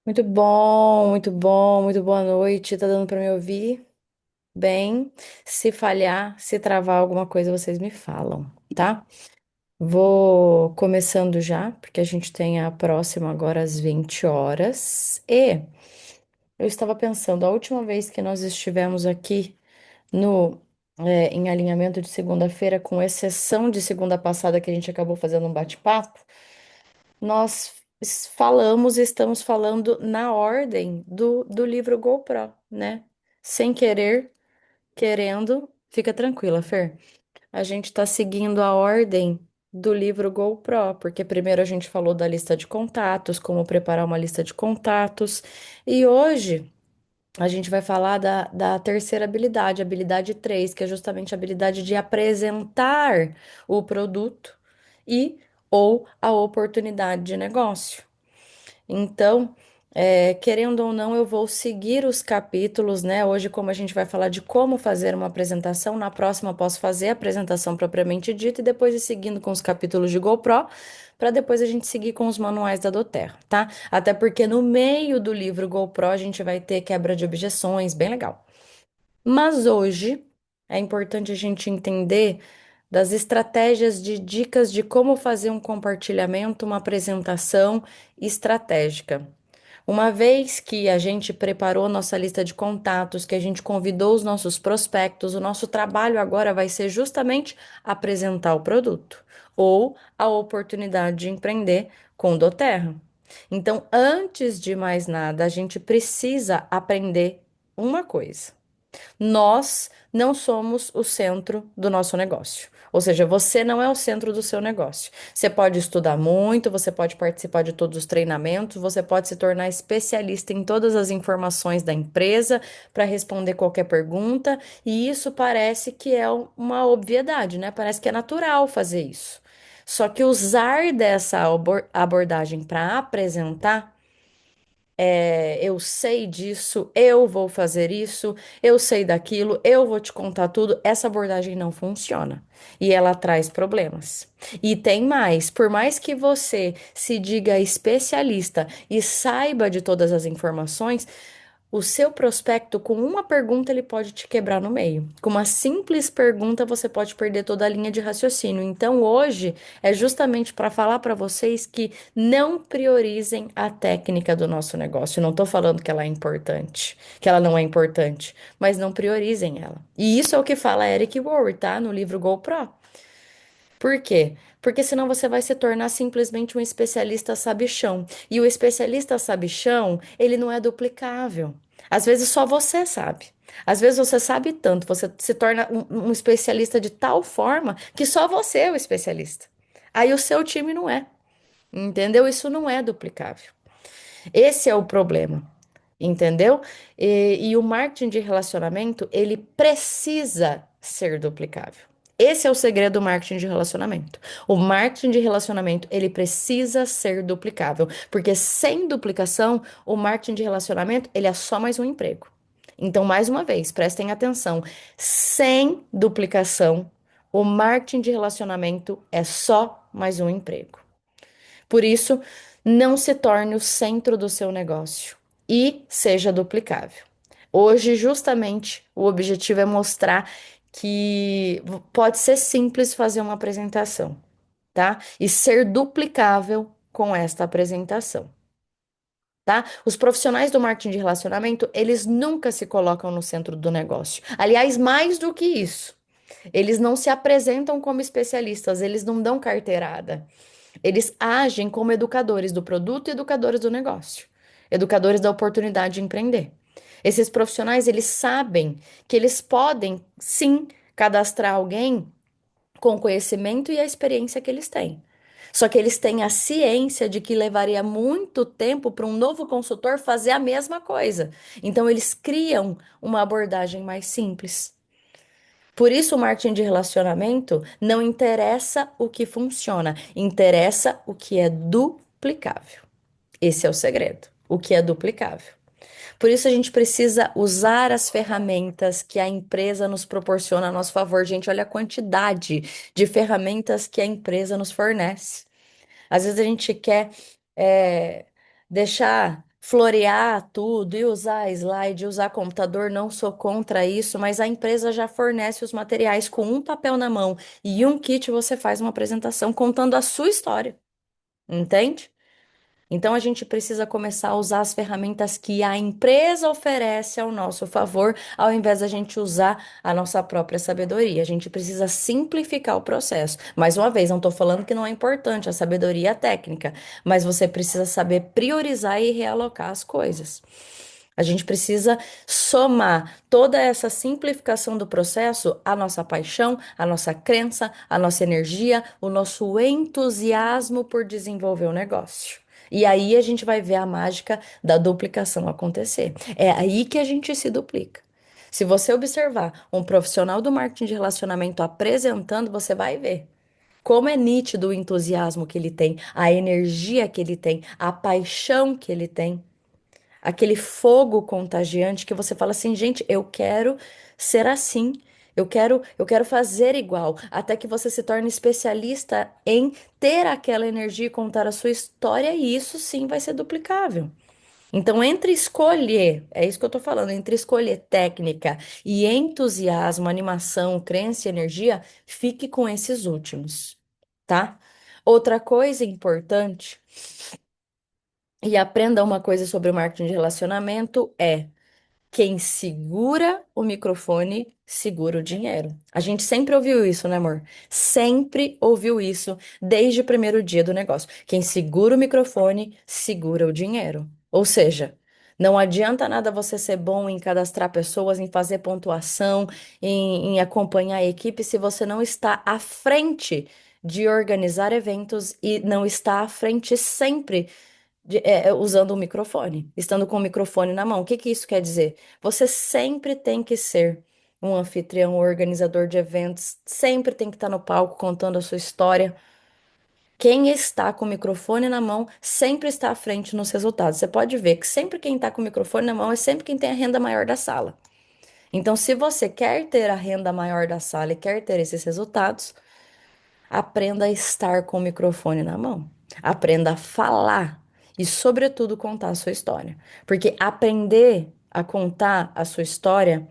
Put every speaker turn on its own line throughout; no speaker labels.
Muito bom, muito bom, muito boa noite. Tá dando para me ouvir? Bem, se falhar, se travar alguma coisa, vocês me falam, tá? Vou começando já, porque a gente tem a próxima agora às 20 horas. E eu estava pensando, a última vez que nós estivemos aqui no em alinhamento de segunda-feira, com exceção de segunda passada que a gente acabou fazendo um bate-papo, nós falamos, estamos falando na ordem do livro GoPro, né? Sem querer, querendo, fica tranquila, Fer. A gente está seguindo a ordem do livro GoPro, porque primeiro a gente falou da lista de contatos, como preparar uma lista de contatos, e hoje a gente vai falar da terceira habilidade, habilidade 3, que é justamente a habilidade de apresentar o produto e ou a oportunidade de negócio. Então, querendo ou não, eu vou seguir os capítulos, né? Hoje, como a gente vai falar de como fazer uma apresentação, na próxima eu posso fazer a apresentação propriamente dita e depois ir seguindo com os capítulos de GoPro, para depois a gente seguir com os manuais da Doterra, tá? Até porque no meio do livro GoPro a gente vai ter quebra de objeções, bem legal. Mas hoje é importante a gente entender das estratégias de dicas de como fazer um compartilhamento, uma apresentação estratégica. Uma vez que a gente preparou nossa lista de contatos, que a gente convidou os nossos prospectos, o nosso trabalho agora vai ser justamente apresentar o produto ou a oportunidade de empreender com o Doterra. Então, antes de mais nada, a gente precisa aprender uma coisa. Nós não somos o centro do nosso negócio. Ou seja, você não é o centro do seu negócio. Você pode estudar muito, você pode participar de todos os treinamentos, você pode se tornar especialista em todas as informações da empresa para responder qualquer pergunta, e isso parece que é uma obviedade, né? Parece que é natural fazer isso. Só que usar dessa abordagem para apresentar eu sei disso, eu vou fazer isso, eu sei daquilo, eu vou te contar tudo. Essa abordagem não funciona e ela traz problemas. E tem mais, por mais que você se diga especialista e saiba de todas as informações, o seu prospecto, com uma pergunta, ele pode te quebrar no meio. Com uma simples pergunta, você pode perder toda a linha de raciocínio. Então, hoje é justamente para falar para vocês que não priorizem a técnica do nosso negócio. Não estou falando que ela é importante, que ela não é importante, mas não priorizem ela. E isso é o que fala Eric Worre, tá? No livro GoPro. Por quê? Porque senão você vai se tornar simplesmente um especialista sabichão. E o especialista sabichão, ele não é duplicável. Às vezes só você sabe. Às vezes você sabe tanto, você se torna um especialista de tal forma que só você é o especialista. Aí o seu time não é. Entendeu? Isso não é duplicável. Esse é o problema. Entendeu? E o marketing de relacionamento, ele precisa ser duplicável. Esse é o segredo do marketing de relacionamento. O marketing de relacionamento, ele precisa ser duplicável, porque sem duplicação, o marketing de relacionamento, ele é só mais um emprego. Então, mais uma vez, prestem atenção. Sem duplicação, o marketing de relacionamento é só mais um emprego. Por isso, não se torne o centro do seu negócio e seja duplicável. Hoje, justamente, o objetivo é mostrar que pode ser simples fazer uma apresentação, tá? E ser duplicável com esta apresentação, tá? Os profissionais do marketing de relacionamento, eles nunca se colocam no centro do negócio. Aliás, mais do que isso, eles não se apresentam como especialistas, eles não dão carteirada. Eles agem como educadores do produto e educadores do negócio, educadores da oportunidade de empreender. Esses profissionais, eles sabem que eles podem, sim, cadastrar alguém com o conhecimento e a experiência que eles têm. Só que eles têm a ciência de que levaria muito tempo para um novo consultor fazer a mesma coisa. Então, eles criam uma abordagem mais simples. Por isso, o marketing de relacionamento não interessa o que funciona, interessa o que é duplicável. Esse é o segredo, o que é duplicável. Por isso, a gente precisa usar as ferramentas que a empresa nos proporciona a nosso favor. Gente, olha a quantidade de ferramentas que a empresa nos fornece. Às vezes a gente quer. é, deixar florear tudo e usar slide, usar computador, não sou contra isso, mas a empresa já fornece os materiais com um papel na mão e um kit, você faz uma apresentação contando a sua história, entende? Então a gente precisa começar a usar as ferramentas que a empresa oferece ao nosso favor, ao invés da gente usar a nossa própria sabedoria. A gente precisa simplificar o processo. Mais uma vez, não estou falando que não é importante a sabedoria técnica, mas você precisa saber priorizar e realocar as coisas. A gente precisa somar toda essa simplificação do processo à nossa paixão, à nossa crença, à nossa energia, o nosso entusiasmo por desenvolver o negócio. E aí a gente vai ver a mágica da duplicação acontecer. É aí que a gente se duplica. Se você observar um profissional do marketing de relacionamento apresentando, você vai ver como é nítido o entusiasmo que ele tem, a energia que ele tem, a paixão que ele tem, aquele fogo contagiante que você fala assim, gente, eu quero ser assim. Eu quero fazer igual, até que você se torne especialista em ter aquela energia e contar a sua história, e isso sim vai ser duplicável. Então, entre escolher, é isso que eu tô falando, entre escolher técnica e entusiasmo, animação, crença e energia, fique com esses últimos, tá? Outra coisa importante, e aprenda uma coisa sobre o marketing de relacionamento é quem segura o microfone segura o dinheiro. A gente sempre ouviu isso, né, amor? Sempre ouviu isso desde o primeiro dia do negócio. Quem segura o microfone segura o dinheiro. Ou seja, não adianta nada você ser bom em cadastrar pessoas, em fazer pontuação, em acompanhar a equipe, se você não está à frente de organizar eventos e não está à frente sempre usando o microfone, estando com o microfone na mão. O que que isso quer dizer? Você sempre tem que ser um anfitrião, um organizador de eventos, sempre tem que estar no palco contando a sua história. Quem está com o microfone na mão sempre está à frente nos resultados. Você pode ver que sempre quem está com o microfone na mão é sempre quem tem a renda maior da sala. Então, se você quer ter a renda maior da sala e quer ter esses resultados, aprenda a estar com o microfone na mão. Aprenda a falar e, sobretudo, contar a sua história. Porque aprender a contar a sua história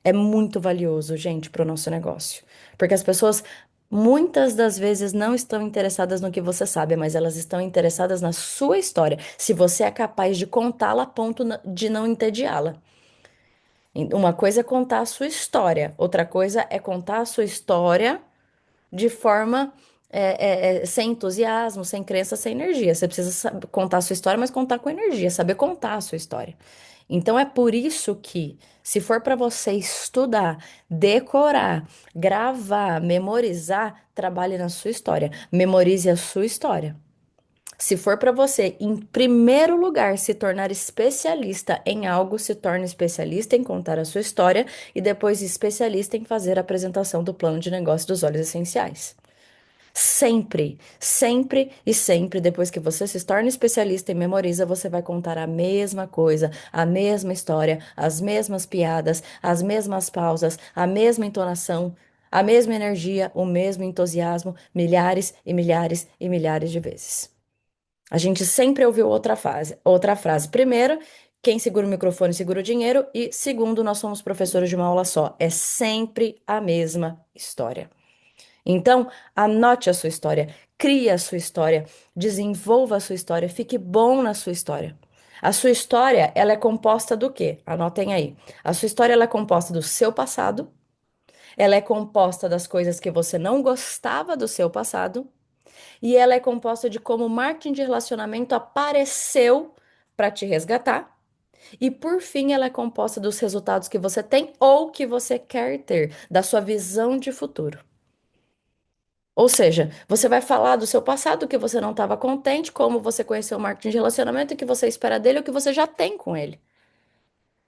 é muito valioso, gente, para o nosso negócio. Porque as pessoas muitas das vezes não estão interessadas no que você sabe, mas elas estão interessadas na sua história. Se você é capaz de contá-la a ponto de não entediá-la. Uma coisa é contar a sua história, outra coisa é contar a sua história de forma sem entusiasmo, sem crença, sem energia. Você precisa contar a sua história, mas contar com energia, saber contar a sua história. Então é por isso que, se for para você estudar, decorar, gravar, memorizar, trabalhe na sua história. Memorize a sua história. Se for para você, em primeiro lugar, se tornar especialista em algo, se torne especialista em contar a sua história e depois especialista em fazer a apresentação do plano de negócio dos óleos essenciais. Sempre, sempre e sempre, depois que você se torna especialista e memoriza, você vai contar a mesma coisa, a mesma história, as mesmas piadas, as mesmas pausas, a mesma entonação, a mesma energia, o mesmo entusiasmo, milhares e milhares e milhares de vezes. A gente sempre ouviu outra frase. Primeiro, quem segura o microfone segura o dinheiro. E segundo, nós somos professores de uma aula só. É sempre a mesma história. Então, anote a sua história, crie a sua história, desenvolva a sua história, fique bom na sua história. A sua história, ela é composta do quê? Anotem aí. A sua história, ela é composta do seu passado, ela é composta das coisas que você não gostava do seu passado, e ela é composta de como o marketing de relacionamento apareceu para te resgatar. E por fim, ela é composta dos resultados que você tem ou que você quer ter, da sua visão de futuro. Ou seja, você vai falar do seu passado, que você não estava contente, como você conheceu o marketing de relacionamento, o que você espera dele, o que você já tem com ele.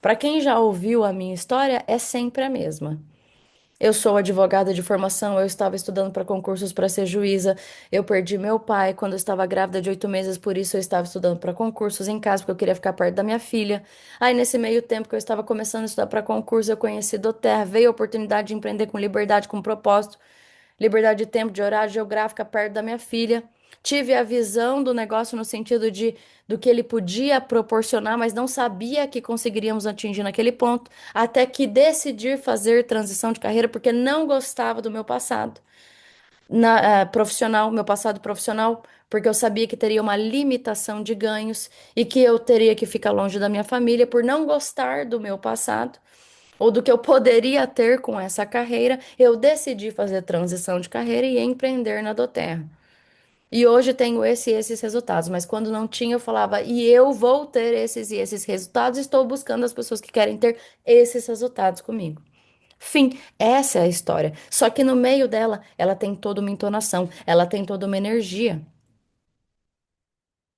Para quem já ouviu a minha história, é sempre a mesma. Eu sou advogada de formação, eu estava estudando para concursos para ser juíza. Eu perdi meu pai quando eu estava grávida de 8 meses, por isso eu estava estudando para concursos em casa, porque eu queria ficar perto da minha filha. Aí, nesse meio tempo que eu estava começando a estudar para concurso, eu conheci Doterra, veio a oportunidade de empreender com liberdade, com propósito, liberdade de tempo, de horário geográfica, perto da minha filha. Tive a visão do negócio no sentido de do que ele podia proporcionar, mas não sabia que conseguiríamos atingir naquele ponto, até que decidi fazer transição de carreira porque não gostava do meu passado profissional, meu passado profissional, porque eu sabia que teria uma limitação de ganhos e que eu teria que ficar longe da minha família por não gostar do meu passado ou do que eu poderia ter com essa carreira. Eu decidi fazer transição de carreira e empreender na Doterra. E hoje tenho esse e esses resultados, mas quando não tinha, eu falava, e eu vou ter esses e esses resultados, estou buscando as pessoas que querem ter esses resultados comigo. Fim, essa é a história. Só que no meio dela, ela tem toda uma entonação, ela tem toda uma energia.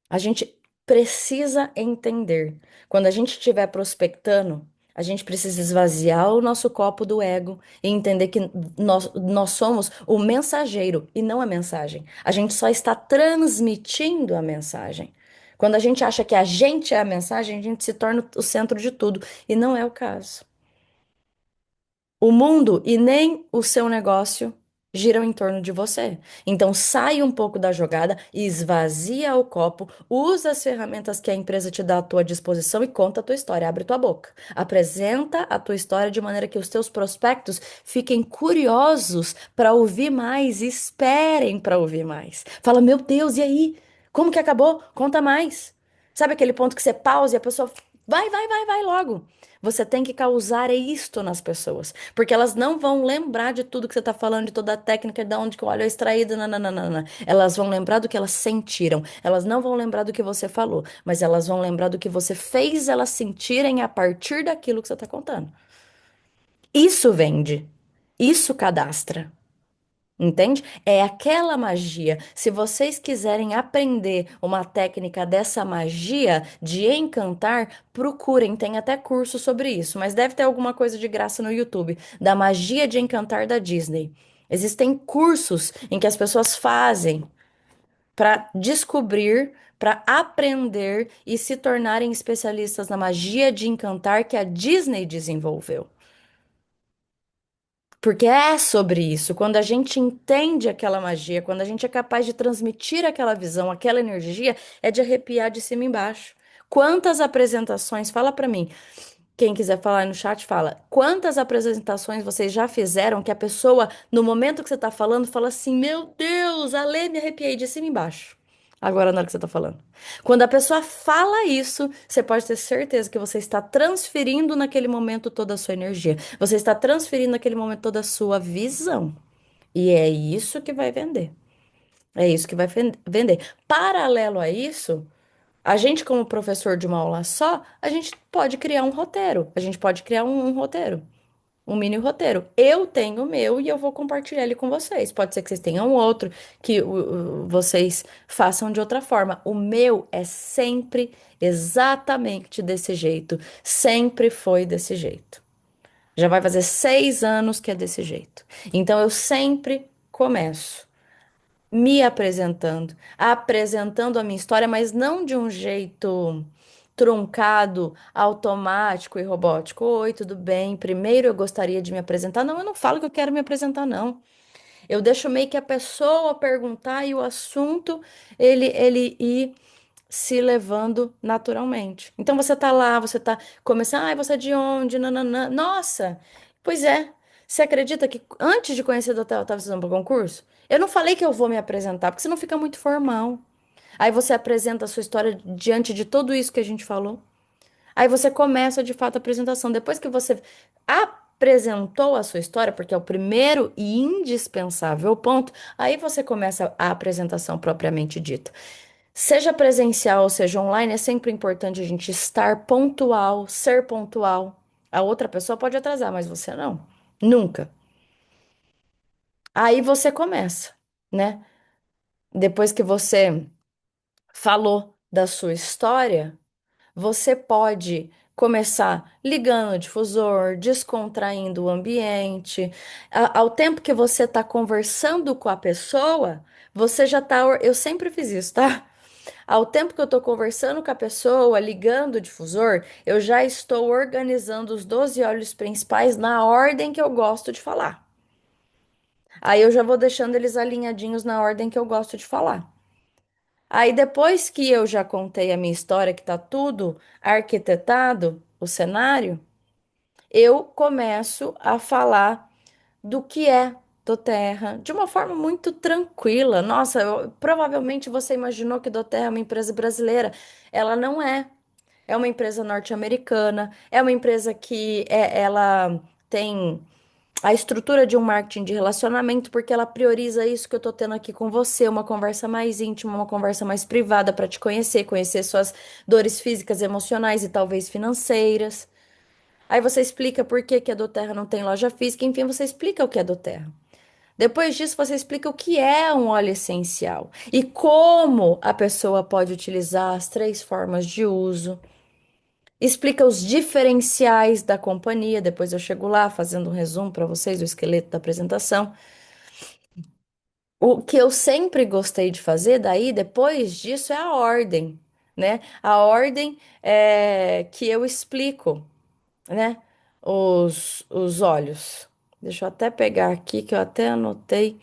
A gente precisa entender. Quando a gente estiver prospectando, a gente precisa esvaziar o nosso copo do ego e entender que nós somos o mensageiro e não a mensagem. A gente só está transmitindo a mensagem. Quando a gente acha que a gente é a mensagem, a gente se torna o centro de tudo. E não é o caso. O mundo e nem o seu negócio giram em torno de você. Então, sai um pouco da jogada, esvazia o copo, usa as ferramentas que a empresa te dá à tua disposição e conta a tua história. Abre tua boca. Apresenta a tua história de maneira que os teus prospectos fiquem curiosos para ouvir mais, e esperem para ouvir mais. Fala, meu Deus, e aí? Como que acabou? Conta mais. Sabe aquele ponto que você pausa e a pessoa vai logo. Você tem que causar isto nas pessoas, porque elas não vão lembrar de tudo que você está falando, de toda a técnica, de onde que o óleo é extraído, nananana. Elas vão lembrar do que elas sentiram. Elas não vão lembrar do que você falou, mas elas vão lembrar do que você fez elas sentirem a partir daquilo que você está contando. Isso vende. Isso cadastra. Entende? É aquela magia. Se vocês quiserem aprender uma técnica dessa magia de encantar, procurem, tem até curso sobre isso, mas deve ter alguma coisa de graça no YouTube, da magia de encantar da Disney. Existem cursos em que as pessoas fazem para descobrir, para aprender e se tornarem especialistas na magia de encantar que a Disney desenvolveu. Porque é sobre isso. Quando a gente entende aquela magia, quando a gente é capaz de transmitir aquela visão, aquela energia, é de arrepiar de cima e embaixo. Quantas apresentações, fala pra mim, quem quiser falar no chat, fala. Quantas apresentações vocês já fizeram que a pessoa, no momento que você tá falando, fala assim: Meu Deus, Ale, me arrepiei de cima e embaixo. Agora, na hora que você tá falando. Quando a pessoa fala isso, você pode ter certeza que você está transferindo naquele momento toda a sua energia. Você está transferindo naquele momento toda a sua visão. E é isso que vai vender. É isso que vai vender. Paralelo a isso. A gente, como professor de uma aula só, a gente pode criar um roteiro. A gente pode criar um roteiro, um mini roteiro. Eu tenho o meu e eu vou compartilhar ele com vocês. Pode ser que vocês tenham outro, que vocês façam de outra forma. O meu é sempre exatamente desse jeito. Sempre foi desse jeito. Já vai fazer 6 anos que é desse jeito. Então eu sempre começo me apresentando, apresentando a minha história, mas não de um jeito truncado, automático e robótico. Oi, tudo bem? Primeiro eu gostaria de me apresentar. Não, eu não falo que eu quero me apresentar, não. Eu deixo meio que a pessoa perguntar e o assunto ele ir se levando naturalmente. Então você tá lá, você tá começando, ai, você é de onde? Nananã. Nossa, pois é. Você acredita que antes de conhecer o hotel eu estava estudando para concurso? Eu não falei que eu vou me apresentar, porque senão fica muito formal. Aí você apresenta a sua história diante de tudo isso que a gente falou. Aí você começa de fato a apresentação. Depois que você apresentou a sua história, porque é o primeiro e indispensável ponto, aí você começa a apresentação propriamente dita. Seja presencial, seja online, é sempre importante a gente estar pontual, ser pontual. A outra pessoa pode atrasar, mas você não. Nunca. Aí você começa, né? Depois que você falou da sua história, você pode começar ligando o difusor, descontraindo o ambiente. Ao tempo que você está conversando com a pessoa, você já está. Eu sempre fiz isso, tá? Ao tempo que eu estou conversando com a pessoa, ligando o difusor, eu já estou organizando os 12 óleos principais na ordem que eu gosto de falar. Aí eu já vou deixando eles alinhadinhos na ordem que eu gosto de falar. Aí depois que eu já contei a minha história, que tá tudo arquitetado, o cenário, eu começo a falar do que é Doterra de uma forma muito tranquila. Nossa, provavelmente você imaginou que Doterra é uma empresa brasileira. Ela não é. É uma empresa norte-americana, é uma empresa que ela tem a estrutura de um marketing de relacionamento, porque ela prioriza isso que eu tô tendo aqui com você, uma conversa mais íntima, uma conversa mais privada para te conhecer, conhecer suas dores físicas, emocionais e talvez financeiras. Aí você explica por que que a Doterra não tem loja física, enfim, você explica o que é Doterra. Depois disso, você explica o que é um óleo essencial e como a pessoa pode utilizar as três formas de uso. Explica os diferenciais da companhia. Depois eu chego lá fazendo um resumo para vocês, o esqueleto da apresentação. O que eu sempre gostei de fazer, daí, depois disso, é a ordem, né? A ordem é que eu explico, né? Os óleos. Deixa eu até pegar aqui, que eu até anotei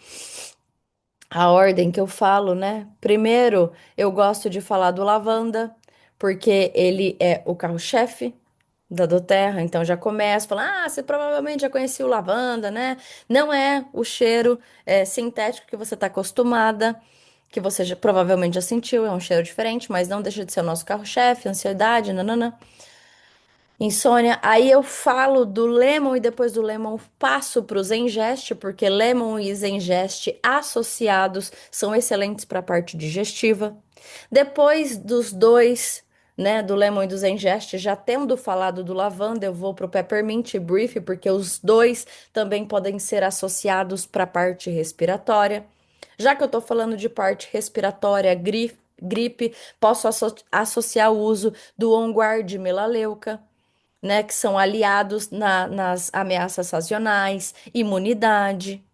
a ordem que eu falo, né? Primeiro, eu gosto de falar do lavanda, porque ele é o carro-chefe da Doterra, então já começa falando, ah, você provavelmente já conhecia o lavanda, né? Não é o cheiro sintético que você está acostumada, que você provavelmente já sentiu, é um cheiro diferente, mas não deixa de ser o nosso carro-chefe, ansiedade, nanana. Insônia, aí eu falo do Lemon e depois do Lemon passo para o Zengest, porque Lemon e Zengest associados são excelentes para a parte digestiva. Depois dos dois, né, do Lemon e do Zengest, já tendo falado do lavanda, eu vou para o Peppermint Brief, porque os dois também podem ser associados para a parte respiratória. Já que eu estou falando de parte respiratória, gripe, posso associar o uso do On Guard melaleuca, né, que são aliados nas ameaças sazonais, imunidade.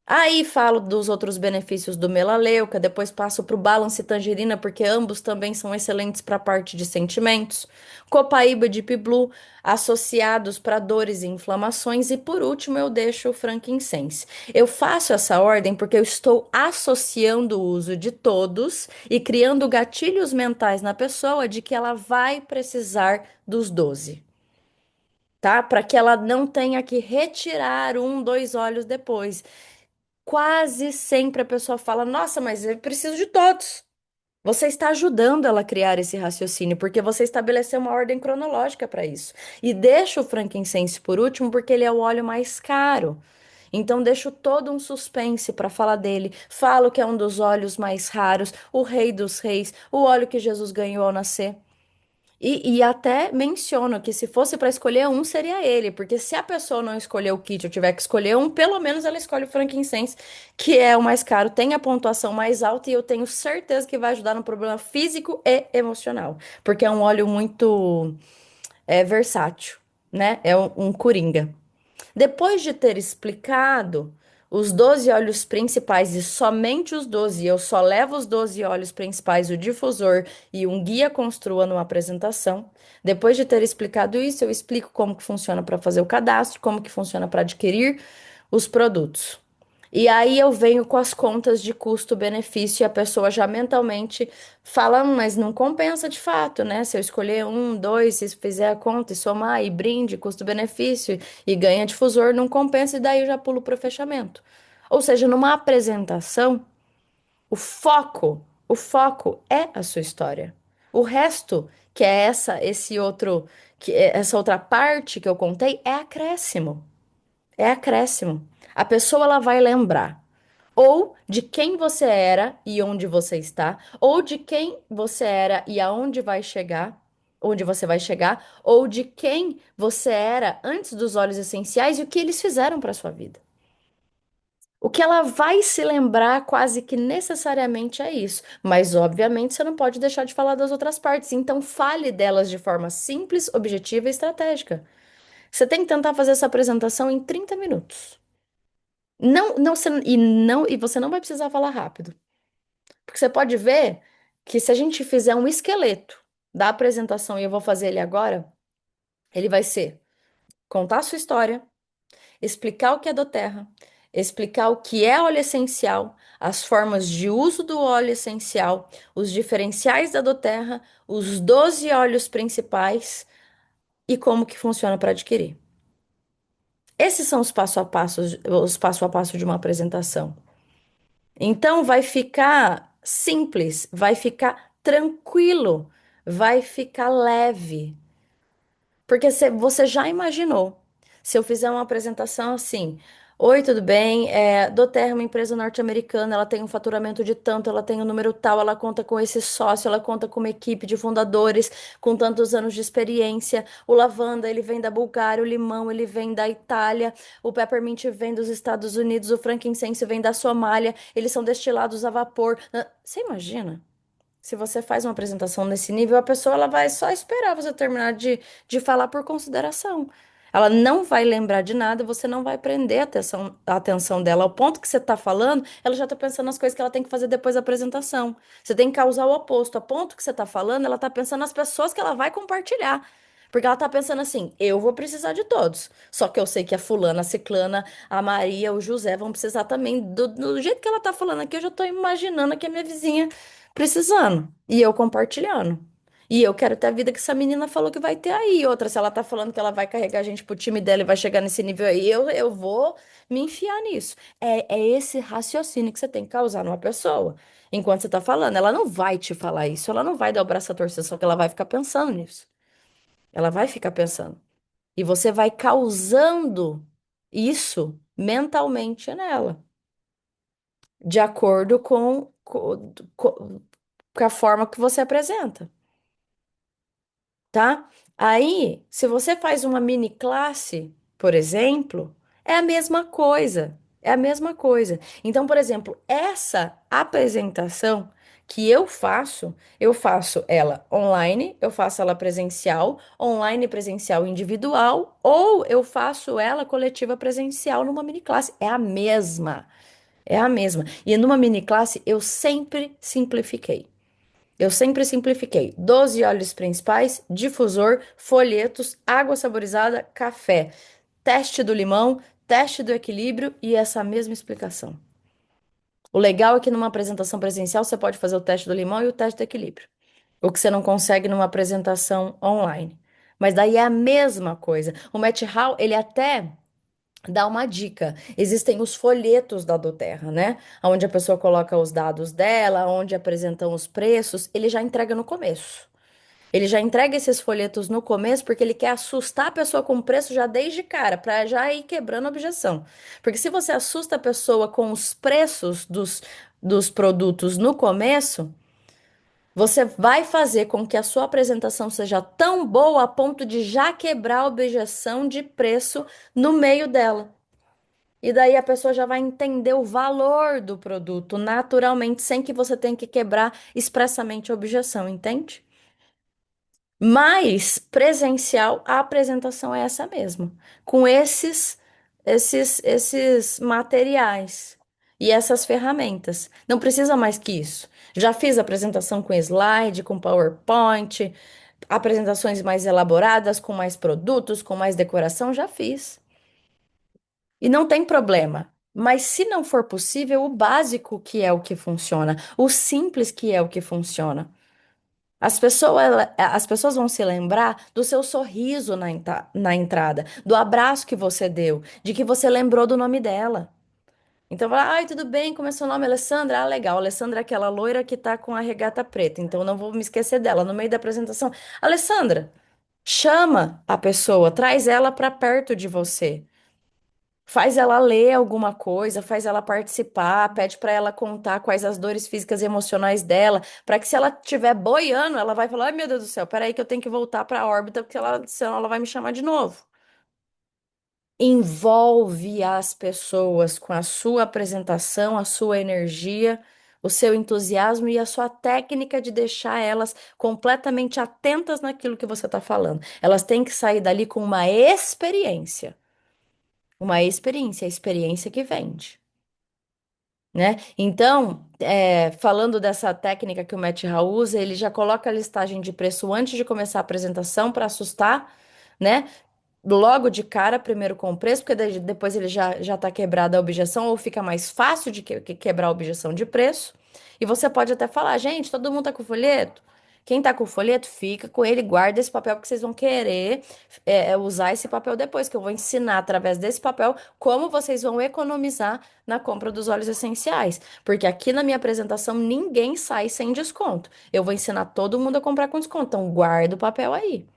Aí falo dos outros benefícios do melaleuca, depois passo para o Balance e Tangerina, porque ambos também são excelentes para a parte de sentimentos. Copaíba e Deep Blue, associados para dores e inflamações. E por último, eu deixo o frankincense. Eu faço essa ordem porque eu estou associando o uso de todos e criando gatilhos mentais na pessoa de que ela vai precisar dos 12, tá? Para que ela não tenha que retirar um, dois olhos depois. Quase sempre a pessoa fala: Nossa, mas eu preciso de todos. Você está ajudando ela a criar esse raciocínio, porque você estabeleceu uma ordem cronológica para isso. E deixa o frankincense por último, porque ele é o óleo mais caro. Então, deixo todo um suspense para falar dele. Falo que é um dos óleos mais raros, o rei dos reis, o óleo que Jesus ganhou ao nascer. E até menciono que se fosse para escolher um, seria ele, porque se a pessoa não escolher o kit, eu tiver que escolher um, pelo menos ela escolhe o frankincense, que é o mais caro, tem a pontuação mais alta e eu tenho certeza que vai ajudar no problema físico e emocional, porque é um óleo muito versátil, né? É um coringa. Depois de ter explicado os 12 óleos principais e somente os 12, eu só levo os 12 óleos principais, o difusor e um guia construa numa apresentação. Depois de ter explicado isso, eu explico como que funciona para fazer o cadastro, como que funciona para adquirir os produtos. E aí eu venho com as contas de custo-benefício e a pessoa já mentalmente fala, mas não compensa de fato, né? Se eu escolher um, dois, se fizer a conta e somar e brinde, custo-benefício e ganha difusor, não compensa e daí eu já pulo para o fechamento. Ou seja, numa apresentação, o foco é a sua história. O resto, que é esse outro, essa outra parte que eu contei, é acréscimo. É acréscimo. A pessoa ela vai lembrar ou de quem você era e onde você está, ou de quem você era e aonde vai chegar, onde você vai chegar, ou de quem você era antes dos óleos essenciais e o que eles fizeram para sua vida. O que ela vai se lembrar quase que necessariamente é isso, mas obviamente você não pode deixar de falar das outras partes, então fale delas de forma simples, objetiva e estratégica. Você tem que tentar fazer essa apresentação em 30 minutos. E você não vai precisar falar rápido. Porque você pode ver que se a gente fizer um esqueleto da apresentação, e eu vou fazer ele agora, ele vai ser contar a sua história, explicar o que é Doterra, explicar o que é óleo essencial, as formas de uso do óleo essencial, os diferenciais da doTERRA, os 12 óleos principais e como que funciona para adquirir. Esses são os passo a passo de uma apresentação. Então vai ficar simples, vai ficar tranquilo, vai ficar leve. Porque você já imaginou, se eu fizer uma apresentação assim, oi, tudo bem? doTERRA é uma empresa norte-americana, ela tem um faturamento de tanto, ela tem um número tal, ela conta com esse sócio, ela conta com uma equipe de fundadores com tantos anos de experiência. O lavanda, ele vem da Bulgária, o limão, ele vem da Itália, o peppermint vem dos Estados Unidos, o frankincense vem da Somália, eles são destilados a vapor. Você imagina? Se você faz uma apresentação nesse nível, a pessoa ela vai só esperar você terminar de falar por consideração. Ela não vai lembrar de nada, você não vai prender a atenção dela. Ao ponto que você está falando, ela já está pensando nas coisas que ela tem que fazer depois da apresentação. Você tem que causar o oposto. A ponto que você está falando, ela está pensando nas pessoas que ela vai compartilhar. Porque ela está pensando assim, eu vou precisar de todos. Só que eu sei que a fulana, a ciclana, a Maria, o José vão precisar também. Do jeito que ela está falando aqui, eu já estou imaginando aqui a minha vizinha precisando. E eu compartilhando. E eu quero ter a vida que essa menina falou que vai ter aí. Outra, se ela tá falando que ela vai carregar a gente pro time dela e vai chegar nesse nível aí, eu vou me enfiar nisso. É esse raciocínio que você tem que causar numa pessoa. Enquanto você tá falando, ela não vai te falar isso, ela não vai dar o braço a torcer, só que ela vai ficar pensando nisso. Ela vai ficar pensando. E você vai causando isso mentalmente nela, de acordo com a forma que você apresenta. Tá? Aí, se você faz uma mini classe, por exemplo, é a mesma coisa. É a mesma coisa. Então, por exemplo, essa apresentação que eu faço ela online, eu faço ela presencial, online e presencial individual, ou eu faço ela coletiva presencial numa mini classe. É a mesma. É a mesma. E numa mini classe eu sempre simplifiquei. Eu sempre simplifiquei. 12 óleos principais, difusor, folhetos, água saborizada, café. Teste do limão, teste do equilíbrio e essa mesma explicação. O legal é que numa apresentação presencial você pode fazer o teste do limão e o teste do equilíbrio. O que você não consegue numa apresentação online. Mas daí é a mesma coisa. O Matt Hall, ele até dá uma dica. Existem os folhetos da doTERRA, né? Onde a pessoa coloca os dados dela, onde apresentam os preços, ele já entrega no começo. Ele já entrega esses folhetos no começo porque ele quer assustar a pessoa com o preço já desde cara, para já ir quebrando a objeção. Porque se você assusta a pessoa com os preços dos produtos no começo, você vai fazer com que a sua apresentação seja tão boa a ponto de já quebrar a objeção de preço no meio dela. E daí a pessoa já vai entender o valor do produto naturalmente, sem que você tenha que quebrar expressamente a objeção, entende? Mas presencial, a apresentação é essa mesma, com esses materiais e essas ferramentas. Não precisa mais que isso. Já fiz apresentação com slide, com PowerPoint, apresentações mais elaboradas, com mais produtos, com mais decoração, já fiz. E não tem problema. Mas se não for possível, o básico que é o que funciona, o simples que é o que funciona. As pessoas vão se lembrar do seu sorriso na entrada, do abraço que você deu, de que você lembrou do nome dela. Então, vai, ai, tudo bem, como é seu nome? Alessandra? Ah, legal. Alessandra é aquela loira que tá com a regata preta, então não vou me esquecer dela. No meio da apresentação, Alessandra, chama a pessoa, traz ela para perto de você. Faz ela ler alguma coisa, faz ela participar, pede para ela contar quais as dores físicas e emocionais dela, para que se ela estiver boiando, ela vai falar: ai meu Deus do céu, peraí que eu tenho que voltar para a órbita, porque senão ela vai me chamar de novo. Envolve as pessoas com a sua apresentação, a sua energia, o seu entusiasmo e a sua técnica de deixar elas completamente atentas naquilo que você está falando. Elas têm que sair dali com a experiência que vende. Né? Então, falando dessa técnica que o Matt Hall usa, ele já coloca a listagem de preço antes de começar a apresentação para assustar, né? logo de cara primeiro com o preço, porque depois ele já está quebrada a objeção, ou fica mais fácil de quebrar a objeção de preço. E você pode até falar, gente, todo mundo tá com o folheto? Quem tá com o folheto, fica com ele, guarda esse papel, porque vocês vão querer usar esse papel depois, que eu vou ensinar através desse papel como vocês vão economizar na compra dos óleos essenciais. Porque aqui na minha apresentação ninguém sai sem desconto. Eu vou ensinar todo mundo a comprar com desconto. Então, guarda o papel aí.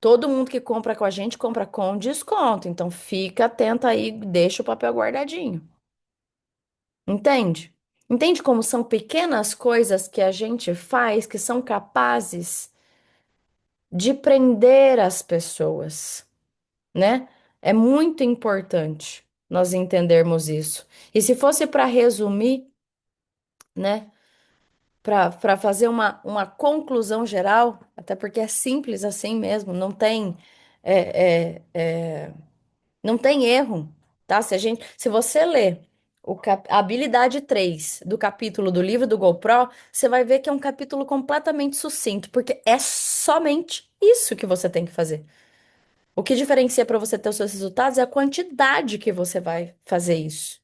Todo mundo que compra com a gente compra com desconto. Então fica atento aí, deixa o papel guardadinho. Entende? Entende como são pequenas coisas que a gente faz que são capazes de prender as pessoas, né? É muito importante nós entendermos isso. E se fosse para resumir, né? Para fazer uma conclusão geral, até porque é simples assim mesmo, não tem erro, tá? Se você ler a habilidade 3 do capítulo do livro do GoPro, você vai ver que é um capítulo completamente sucinto, porque é somente isso que você tem que fazer. O que diferencia para você ter os seus resultados é a quantidade que você vai fazer isso.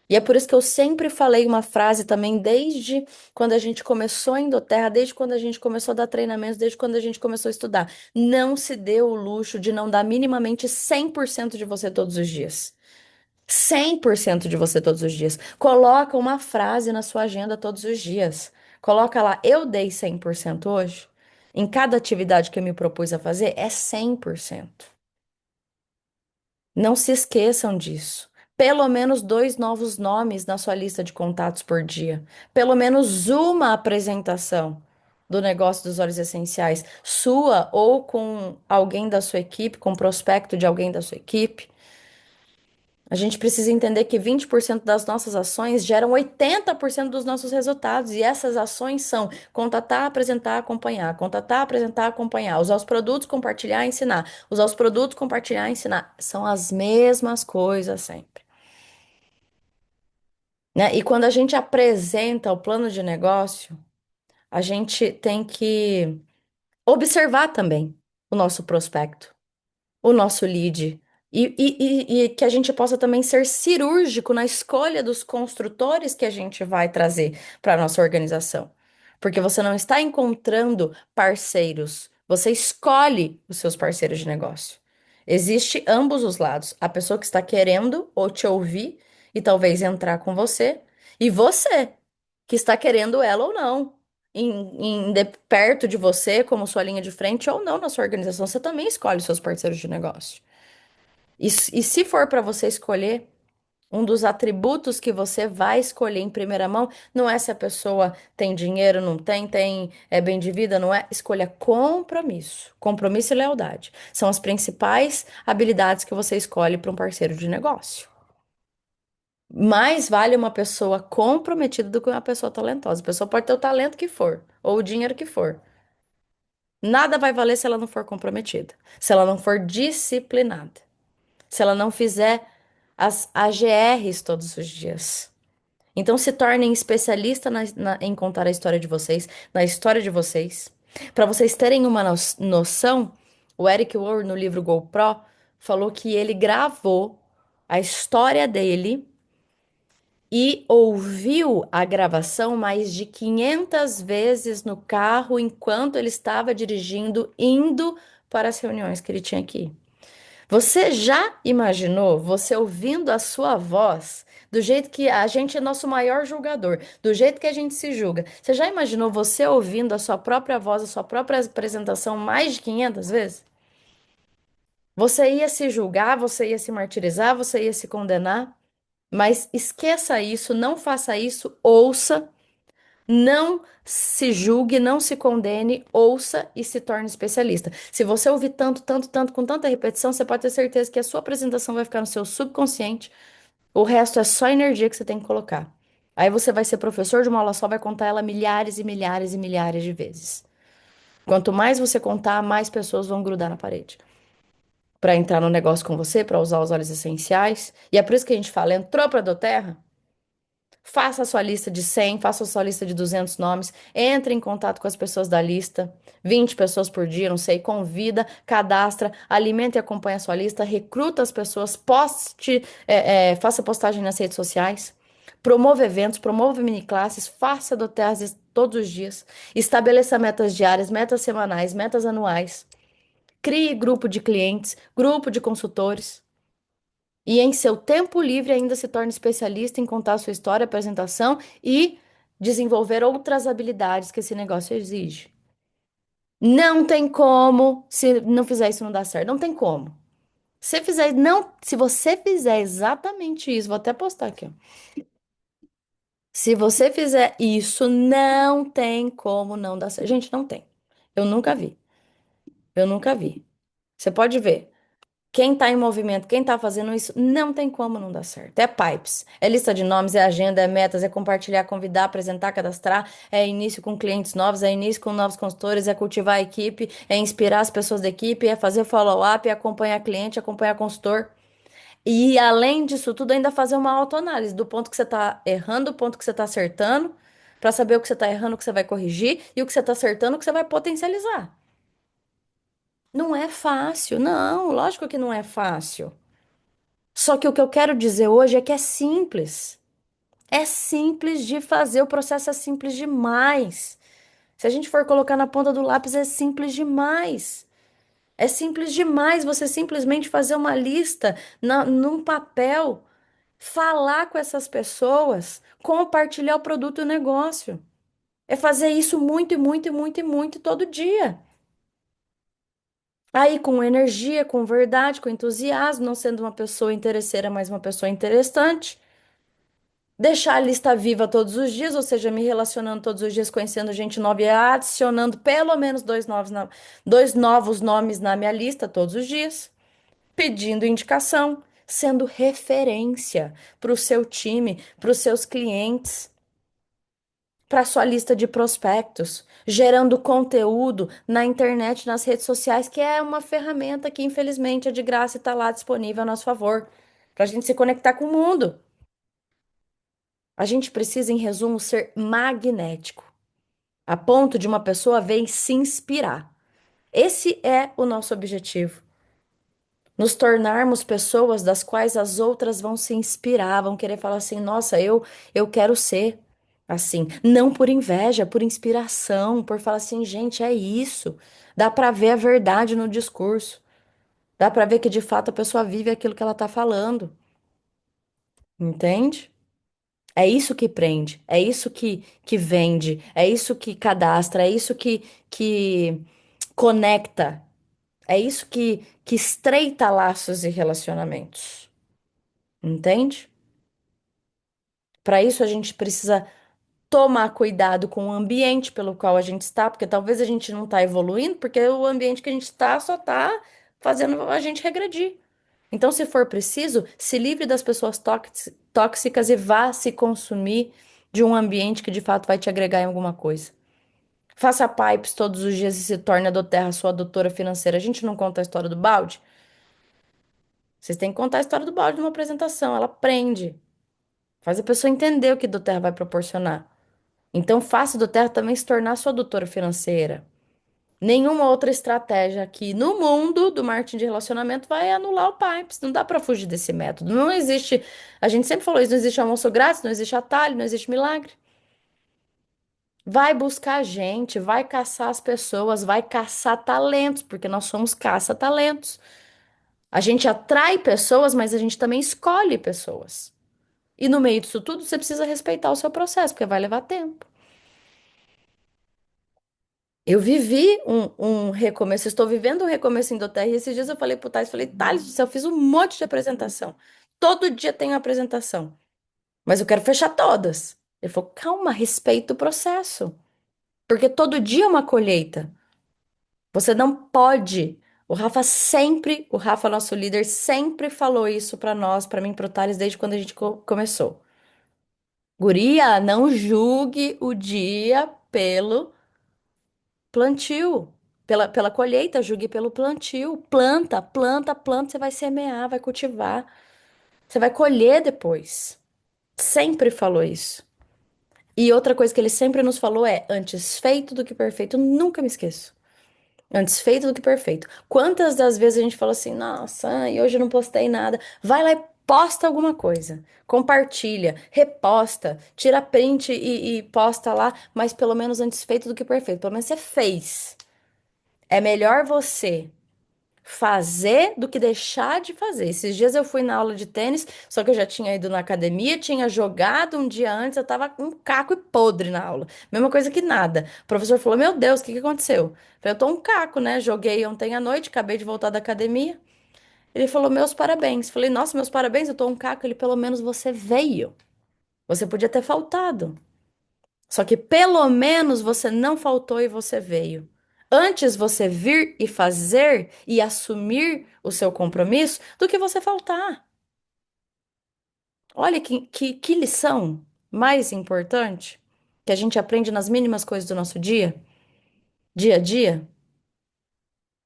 E é por isso que eu sempre falei uma frase também, desde quando a gente começou em Indoterra, desde quando a gente começou a dar treinamentos, desde quando a gente começou a estudar. Não se dê o luxo de não dar minimamente 100% de você todos os dias. 100% de você todos os dias. Coloca uma frase na sua agenda todos os dias. Coloca lá, eu dei 100% hoje. Em cada atividade que eu me propus a fazer, é 100%. Não se esqueçam disso. Pelo menos dois novos nomes na sua lista de contatos por dia. Pelo menos uma apresentação do negócio dos óleos essenciais, sua ou com alguém da sua equipe, com prospecto de alguém da sua equipe. A gente precisa entender que 20% das nossas ações geram 80% dos nossos resultados, e essas ações são contatar, apresentar, acompanhar, contatar, apresentar, acompanhar, usar os produtos, compartilhar, ensinar, usar os produtos, compartilhar, ensinar. São as mesmas coisas sempre, né? E quando a gente apresenta o plano de negócio, a gente tem que observar também o nosso prospecto, o nosso lead. E que a gente possa também ser cirúrgico na escolha dos construtores que a gente vai trazer para a nossa organização. Porque você não está encontrando parceiros, você escolhe os seus parceiros de negócio. Existe ambos os lados. A pessoa que está querendo ou te ouvir e talvez entrar com você, e você que está querendo ela ou não. Perto de você, como sua linha de frente, ou não na sua organização, você também escolhe os seus parceiros de negócio. E se for para você escolher, um dos atributos que você vai escolher em primeira mão não é se a pessoa tem dinheiro, não tem, é bem de vida, não é. Escolha compromisso. Compromisso e lealdade. São as principais habilidades que você escolhe para um parceiro de negócio. Mais vale uma pessoa comprometida do que uma pessoa talentosa. A pessoa pode ter o talento que for, ou o dinheiro que for. Nada vai valer se ela não for comprometida, se ela não for disciplinada, se ela não fizer as AGRs todos os dias. Então se tornem especialista em contar a história de vocês, na história de vocês. Para vocês terem uma noção, o Eric Rohrer, no livro GoPro, falou que ele gravou a história dele e ouviu a gravação mais de 500 vezes no carro enquanto ele estava dirigindo, indo para as reuniões que ele tinha aqui. Você já imaginou você ouvindo a sua voz, do jeito que a gente é nosso maior julgador, do jeito que a gente se julga? Você já imaginou você ouvindo a sua própria voz, a sua própria apresentação mais de 500 vezes? Você ia se julgar, você ia se martirizar, você ia se condenar, mas esqueça isso, não faça isso, ouça, não se julgue, não se condene, ouça e se torne especialista. Se você ouvir tanto, tanto, tanto, com tanta repetição, você pode ter certeza que a sua apresentação vai ficar no seu subconsciente. O resto é só energia que você tem que colocar. Aí você vai ser professor de uma aula só, vai contar ela milhares e milhares e milhares de vezes. Quanto mais você contar, mais pessoas vão grudar na parede. Para entrar no negócio com você, para usar os óleos essenciais. E é por isso que a gente fala, entrou para a Doterra? Faça a sua lista de 100, faça a sua lista de 200 nomes, entre em contato com as pessoas da lista, 20 pessoas por dia, não sei, convida, cadastra, alimenta e acompanha a sua lista, recruta as pessoas, poste, faça postagem nas redes sociais, promova eventos, promova mini classes, faça do TEAS todos os dias, estabeleça metas diárias, metas semanais, metas anuais, crie grupo de clientes, grupo de consultores. E em seu tempo livre ainda se torna especialista em contar sua história, apresentação e desenvolver outras habilidades que esse negócio exige. Não tem como, se não fizer isso, não dá certo. Não tem como. Se fizer, não, se você fizer exatamente isso, vou até postar aqui, ó. Se você fizer isso, não tem como não dar certo. Gente, não tem. Eu nunca vi. Eu nunca vi. Você pode ver. Quem está em movimento, quem está fazendo isso, não tem como não dar certo. É pipes, é lista de nomes, é agenda, é metas, é compartilhar, convidar, apresentar, cadastrar, é início com clientes novos, é início com novos consultores, é cultivar a equipe, é inspirar as pessoas da equipe, é fazer follow-up, é acompanhar cliente, acompanhar consultor. E além disso tudo, ainda fazer uma autoanálise do ponto que você está errando, do ponto que você está acertando, para saber o que você está errando, o que você vai corrigir, e o que você está acertando, o que você vai potencializar. Não é fácil, não, lógico que não é fácil. Só que o que eu quero dizer hoje é que é simples. É simples de fazer, o processo é simples demais. Se a gente for colocar na ponta do lápis, é simples demais. É simples demais você simplesmente fazer uma lista num papel, falar com essas pessoas, compartilhar o produto e o negócio. É fazer isso muito, e muito, e muito, e muito todo dia. Aí, com energia, com verdade, com entusiasmo, não sendo uma pessoa interesseira, mas uma pessoa interessante. Deixar a lista viva todos os dias, ou seja, me relacionando todos os dias, conhecendo gente nova e adicionando pelo menos dois novos nomes na minha lista todos os dias, pedindo indicação, sendo referência para o seu time, para os seus clientes, para a sua lista de prospectos, gerando conteúdo na internet, nas redes sociais, que é uma ferramenta que infelizmente é de graça e está lá disponível a nosso favor, para a gente se conectar com o mundo. A gente precisa, em resumo, ser magnético, a ponto de uma pessoa ver e se inspirar. Esse é o nosso objetivo. Nos tornarmos pessoas das quais as outras vão se inspirar, vão querer falar assim: nossa, eu quero ser assim. Não por inveja, por inspiração, por falar assim: gente, é isso. Dá para ver a verdade no discurso. Dá para ver que de fato a pessoa vive aquilo que ela está falando. Entende? É isso que prende, é isso que vende, é isso que cadastra, é isso que conecta, é isso que estreita laços e relacionamentos. Entende? Para isso a gente precisa tomar cuidado com o ambiente pelo qual a gente está, porque talvez a gente não está evoluindo, porque o ambiente que a gente está só está fazendo a gente regredir. Então, se for preciso, se livre das pessoas tóxicas e vá se consumir de um ambiente que de fato vai te agregar em alguma coisa. Faça pipes todos os dias e se torne a doTERRA sua doutora financeira. A gente não conta a história do balde? Vocês têm que contar a história do balde numa apresentação. Ela prende, faz a pessoa entender o que doTERRA vai proporcionar. Então, faça doTERRA também se tornar sua doutora financeira. Nenhuma outra estratégia aqui no mundo do marketing de relacionamento vai anular o Pipes. Não dá para fugir desse método. Não existe. A gente sempre falou isso: não existe almoço grátis, não existe atalho, não existe milagre. Vai buscar gente, vai caçar as pessoas, vai caçar talentos, porque nós somos caça-talentos. A gente atrai pessoas, mas a gente também escolhe pessoas. E no meio disso tudo, você precisa respeitar o seu processo, porque vai levar tempo. Eu vivi um recomeço, estou vivendo um recomeço em Doterra, e esses dias eu falei pro Thales, falei, Thales, do céu, eu fiz um monte de apresentação. Todo dia tem uma apresentação, mas eu quero fechar todas. Ele falou, calma, respeita o processo, porque todo dia é uma colheita. Você não pode. O Rafa, nosso líder, sempre falou isso pra nós, pra mim, pro Thales, desde quando a gente começou. Guria, não julgue o dia pelo plantio, pela colheita, julgue pelo plantio. Planta, planta, planta, você vai semear, vai cultivar, você vai colher depois. Sempre falou isso. E outra coisa que ele sempre nos falou é: antes feito do que perfeito. Eu nunca me esqueço. Antes feito do que perfeito. Quantas das vezes a gente falou assim: nossa, ai, hoje eu não postei nada. Vai lá e posta alguma coisa. Compartilha, reposta, tira print e posta lá, mas pelo menos antes feito do que perfeito. Pelo menos você fez. É melhor você fazer do que deixar de fazer. Esses dias eu fui na aula de tênis, só que eu já tinha ido na academia, tinha jogado um dia antes, eu tava com um caco e podre na aula. Mesma coisa que nada. O professor falou: Meu Deus, o que que aconteceu? Eu falei: Eu tô um caco, né? Joguei ontem à noite, acabei de voltar da academia. Ele falou: Meus parabéns. Falei: Nossa, meus parabéns, eu tô um caco. Ele: Pelo menos você veio. Você podia ter faltado. Só que pelo menos você não faltou e você veio. Antes você vir e fazer e assumir o seu compromisso do que você faltar. Olha que lição mais importante que a gente aprende nas mínimas coisas do nosso dia, dia a dia.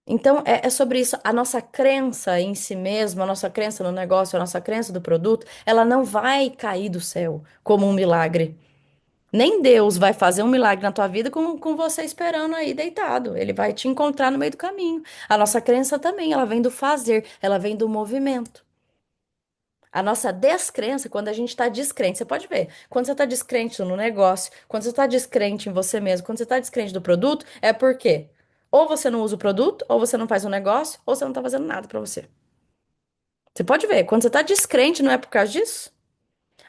Então, é sobre isso. A nossa crença em si mesmo, a nossa crença no negócio, a nossa crença do produto, ela não vai cair do céu como um milagre. Nem Deus vai fazer um milagre na tua vida com você esperando aí deitado. Ele vai te encontrar no meio do caminho. A nossa crença também, ela vem do fazer, ela vem do movimento. A nossa descrença, quando a gente está descrente, você pode ver, quando você está descrente no negócio, quando você está descrente em você mesmo, quando você está descrente do produto, é porque ou você não usa o produto, ou você não faz o negócio, ou você não está fazendo nada para você. Você pode ver, quando você está descrente, não é por causa disso?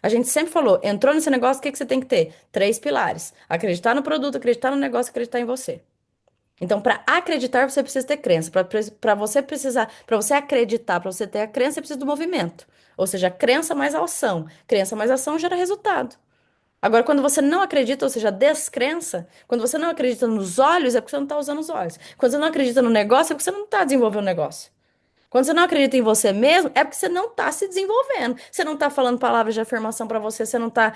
A gente sempre falou, entrou nesse negócio, o que que você tem que ter? Três pilares: acreditar no produto, acreditar no negócio, acreditar em você. Então, para acreditar, você precisa ter crença. Para você precisar, para você acreditar, para você ter a crença, você precisa do movimento. Ou seja, crença mais ação. Crença mais ação gera resultado. Agora, quando você não acredita, ou seja, descrença, quando você não acredita nos olhos, é porque você não está usando os olhos. Quando você não acredita no negócio, é porque você não está desenvolvendo o negócio. Quando você não acredita em você mesmo, é porque você não está se desenvolvendo. Você não está falando palavras de afirmação para você, você não está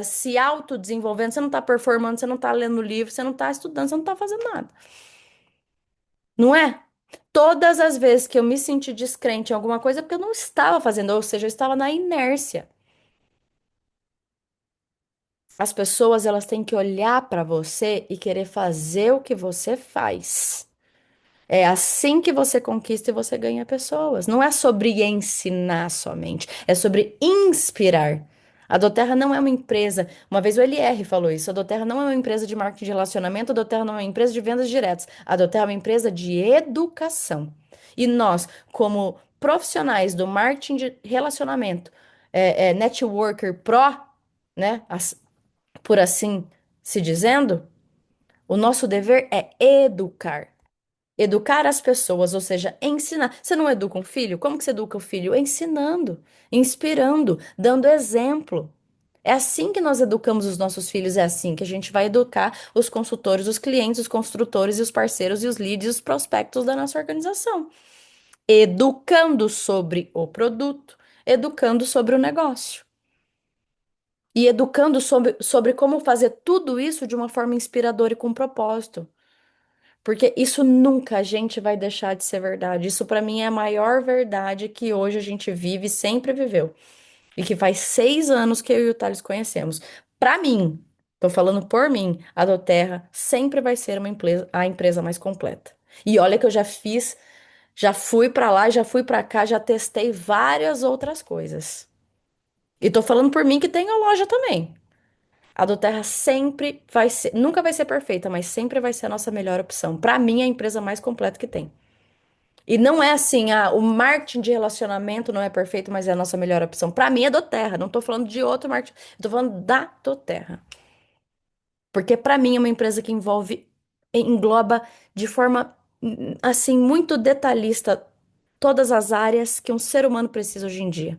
se autodesenvolvendo, você não está performando, você não está lendo livro, você não está estudando, você não está fazendo nada. Não é? Todas as vezes que eu me senti descrente em alguma coisa, é porque eu não estava fazendo, ou seja, eu estava na inércia. As pessoas, elas têm que olhar para você e querer fazer o que você faz. É assim que você conquista e você ganha pessoas. Não é sobre ensinar somente, é sobre inspirar. A Doterra não é uma empresa. Uma vez o LR falou isso. A Doterra não é uma empresa de marketing de relacionamento, a Doterra não é uma empresa de vendas diretas. A Doterra é uma empresa de educação. E nós, como profissionais do marketing de relacionamento, networker pro, né, por assim se dizendo, o nosso dever é educar. Educar as pessoas, ou seja, ensinar. Você não educa um filho? Como que você educa o filho? Ensinando, inspirando, dando exemplo. É assim que nós educamos os nossos filhos, é assim que a gente vai educar os consultores, os clientes, os construtores e os parceiros e os leads e os prospectos da nossa organização. Educando sobre o produto, educando sobre o negócio. E educando sobre como fazer tudo isso de uma forma inspiradora e com propósito. Porque isso nunca a gente vai deixar de ser verdade. Isso pra mim é a maior verdade que hoje a gente vive e sempre viveu. E que faz 6 anos que eu e o Thales conhecemos. Pra mim, tô falando por mim, a Doterra sempre vai ser a empresa mais completa. E olha que eu já fiz, já fui pra lá, já fui pra cá, já testei várias outras coisas. E tô falando por mim que tenho loja também. A do Terra sempre vai ser, nunca vai ser perfeita, mas sempre vai ser a nossa melhor opção. Para mim, é a empresa mais completa que tem. E não é assim, o marketing de relacionamento não é perfeito, mas é a nossa melhor opção. Para mim é do Terra, não tô falando de outro marketing, eu tô falando da do Terra. Porque para mim é uma empresa que engloba de forma assim muito detalhista todas as áreas que um ser humano precisa hoje em dia.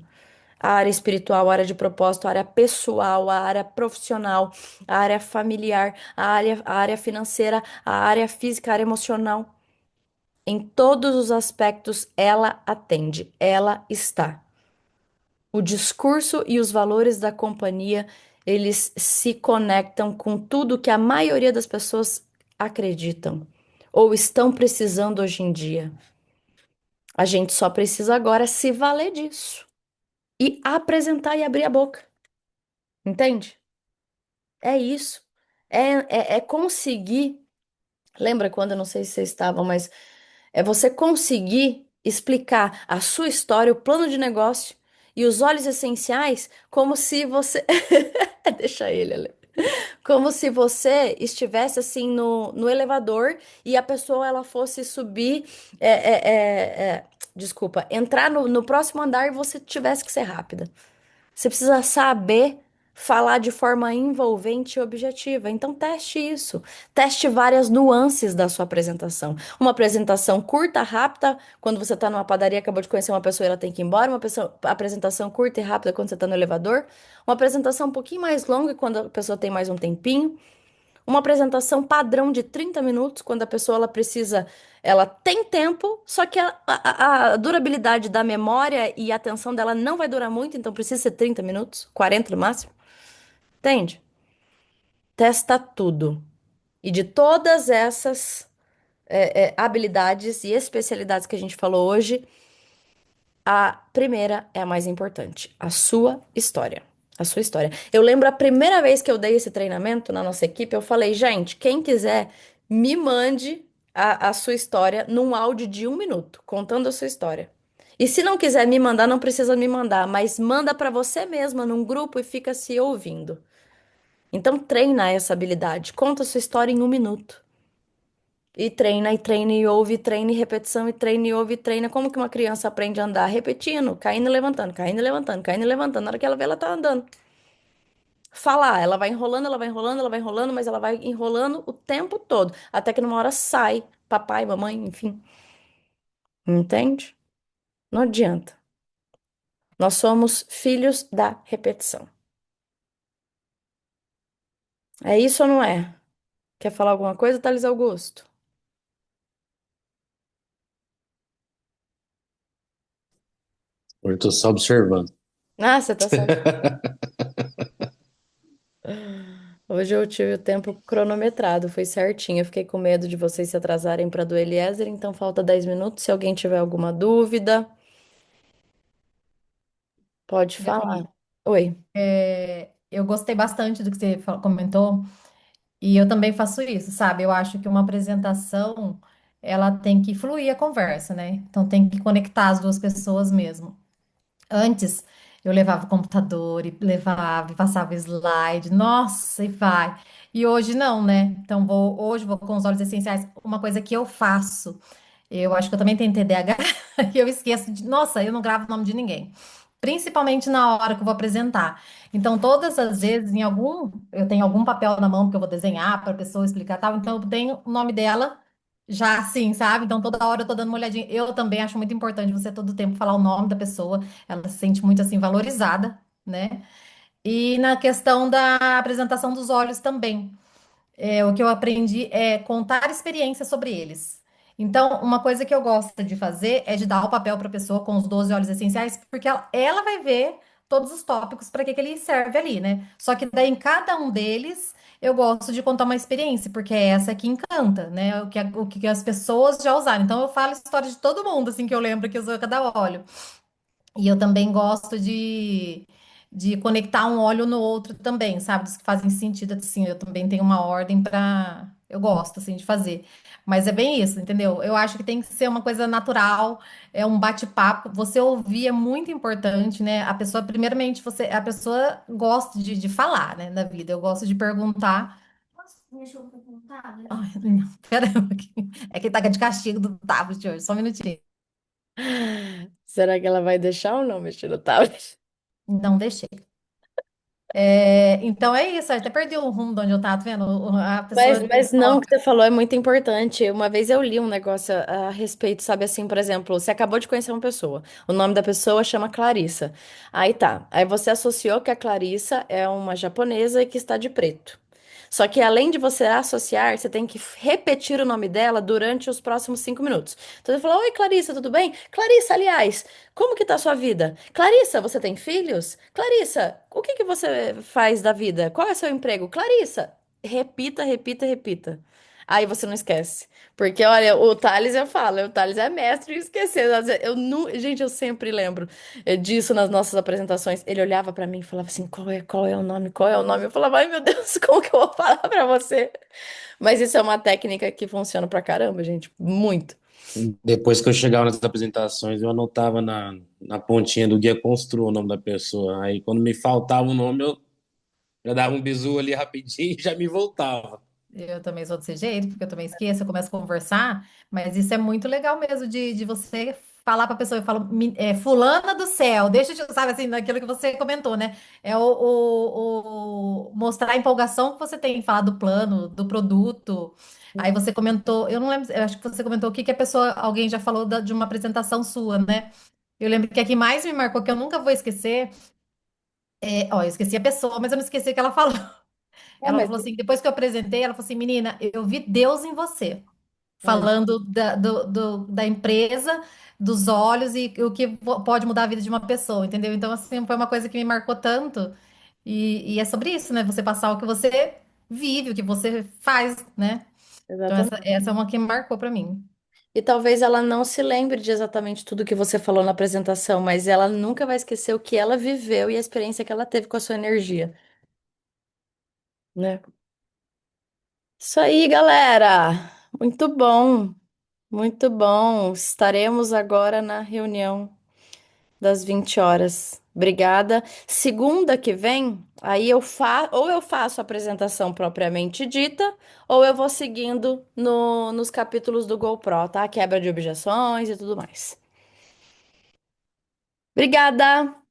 A área espiritual, a área de propósito, a área pessoal, a área profissional, a área familiar, a área financeira, a área física, a área emocional. Em todos os aspectos, ela atende, ela está. O discurso e os valores da companhia, eles se conectam com tudo que a maioria das pessoas acreditam ou estão precisando hoje em dia. A gente só precisa agora se valer disso e apresentar e abrir a boca. Entende? É isso. É conseguir. Lembra quando, eu não sei se vocês estavam, mas é você conseguir explicar a sua história, o plano de negócio e os óleos essenciais como se você. Deixa ele, Ale. Como se você estivesse assim no elevador e a pessoa ela fosse subir, desculpa, entrar no próximo andar e você tivesse que ser rápida. Você precisa saber falar de forma envolvente e objetiva. Então, teste isso. Teste várias nuances da sua apresentação. Uma apresentação curta, rápida, quando você está numa padaria, acabou de conhecer uma pessoa e ela tem que ir embora. Apresentação curta e rápida quando você está no elevador. Uma apresentação um pouquinho mais longa quando a pessoa tem mais um tempinho. Uma apresentação padrão de 30 minutos, quando a pessoa ela precisa, ela tem tempo, só que a durabilidade da memória e a atenção dela não vai durar muito, então precisa ser 30 minutos, 40 no máximo. Entende? Testa tudo. E de todas essas habilidades e especialidades que a gente falou hoje, a primeira é a mais importante, a sua história. A sua história. Eu lembro a primeira vez que eu dei esse treinamento na nossa equipe, eu falei, gente, quem quiser, me mande a sua história num áudio de 1 minuto, contando a sua história. E se não quiser me mandar, não precisa me mandar, mas manda para você mesma num grupo e fica se ouvindo. Então treina essa habilidade, conta a sua história em 1 minuto. E treina, e ouve, e treina, e repetição, e treina, e ouve, e treina. Como que uma criança aprende a andar? Repetindo, caindo e levantando, caindo e levantando, caindo e levantando. Na hora que ela vê, ela tá andando. Falar, ela vai enrolando, ela vai enrolando, ela vai enrolando, mas ela vai enrolando o tempo todo. Até que numa hora sai, papai, mamãe, enfim. Entende? Não adianta. Nós somos filhos da repetição. É isso ou não é? Quer falar alguma coisa, Thales Augusto?
Eu tô só observando.
Ah, você tá só. Hoje eu tive o tempo cronometrado, foi certinho. Eu fiquei com medo de vocês se atrasarem para do Eliezer, então falta 10 minutos. Se alguém tiver alguma dúvida, pode
Gabi,
falar. Oi.
eu gostei bastante do que você comentou e eu também faço isso, sabe? Eu acho que uma apresentação, ela tem que fluir a conversa, né? Então tem que conectar as duas pessoas mesmo. Antes, eu levava o computador e levava e passava slide, nossa, e vai. E hoje não, né? Então hoje vou com os óleos essenciais. Uma coisa que eu faço, eu acho que eu também tenho TDAH, e eu esqueço de, nossa, eu não gravo o nome de ninguém. Principalmente na hora que eu vou apresentar. Então, todas as vezes, eu tenho algum papel na mão que eu vou desenhar para a pessoa explicar tal, então eu tenho o nome dela já assim, sabe? Então, toda hora eu tô dando uma olhadinha. Eu também acho muito importante você todo tempo falar o nome da pessoa, ela se sente muito assim valorizada, né? E na questão da apresentação dos olhos também. O que eu aprendi é contar experiências sobre eles. Então, uma coisa que eu gosto de fazer é de dar o papel para a pessoa com os 12 óleos essenciais, porque ela vai ver todos os tópicos para que ele serve ali, né? Só que daí em cada um deles eu gosto de contar uma experiência, porque é essa que encanta, né? O que as pessoas já usaram. Então eu falo história de todo mundo, assim, que eu lembro que usou cada óleo. E eu também gosto de conectar um óleo no outro também, sabe? Dos que fazem sentido, assim, eu também tenho uma ordem para. Eu gosto, assim, de fazer. Mas é bem isso, entendeu? Eu acho que tem que ser uma coisa natural, é um bate-papo. Você ouvir é muito importante, né? A pessoa, primeiramente, a pessoa gosta de falar, né, na vida. Eu gosto de perguntar. Posso mexer um pouco no tablet? Ai, não, caramba, é que tá de castigo do tablet hoje, só um minutinho.
Será que ela vai deixar ou não mexer no tablet?
Não deixei. Então é isso, eu até perdi o rumo de onde eu tava, tá vendo? A
Mas,
pessoa
mas não, o que
coloca.
você falou é muito importante. Uma vez eu li um negócio a respeito, sabe assim, por exemplo, você acabou de conhecer uma pessoa. O nome da pessoa chama Clarissa. Aí tá. Aí você associou que a Clarissa é uma japonesa que está de preto. Só que além de você associar, você tem que repetir o nome dela durante os próximos 5 minutos. Então você falou: Oi, Clarissa, tudo bem? Clarissa, aliás, como que tá a sua vida? Clarissa, você tem filhos? Clarissa, o que que você faz da vida? Qual é seu emprego? Clarissa. Repita, repita, repita. Aí você não esquece. Porque, olha, o Thales, eu falo, o Thales é mestre em esquecer. Às vezes, eu não, gente, eu sempre lembro disso nas nossas apresentações. Ele olhava pra mim e falava assim: qual é o nome? Qual é o nome? Eu falava: ai meu Deus, como que eu vou falar pra você? Mas isso é uma técnica que funciona pra caramba, gente. Muito.
Depois que eu chegava nas apresentações, eu anotava na pontinha do guia construa o nome da pessoa. Aí quando me faltava o nome, eu já dava um bisu ali rapidinho e já me voltava.
Eu também sou desse jeito, porque eu também esqueço, eu começo a conversar, mas isso é muito legal mesmo de você falar para a pessoa, eu falo, fulana do céu, deixa eu, sabe assim, daquilo que você comentou, né? É mostrar a empolgação que você tem em falar do plano, do produto. Aí você comentou, eu não lembro, eu acho que você comentou o que que a pessoa, alguém já falou de uma apresentação sua, né? Eu lembro que a que mais me marcou, que eu nunca vou esquecer, ó, eu esqueci a pessoa, mas eu não esqueci o que ela falou.
É,
Ela
mas
falou assim, depois que eu apresentei, ela falou assim, menina, eu vi Deus em você,
olha,
falando da empresa, dos olhos e o que pode mudar a vida de uma pessoa, entendeu? Então, assim, foi uma coisa que me marcou tanto. E é sobre isso, né? Você passar o que você vive, o que você faz, né? Então,
exatamente.
essa é uma que marcou pra mim.
E talvez ela não se lembre de exatamente tudo que você falou na apresentação, mas ela nunca vai esquecer o que ela viveu e a experiência que ela teve com a sua energia, né? Isso aí, galera. Muito bom, muito bom. Estaremos agora na reunião das 20 horas. Obrigada. Segunda que vem, aí ou eu faço a apresentação propriamente dita, ou eu vou seguindo nos capítulos do GoPro, tá? Quebra de objeções e tudo mais. Obrigada!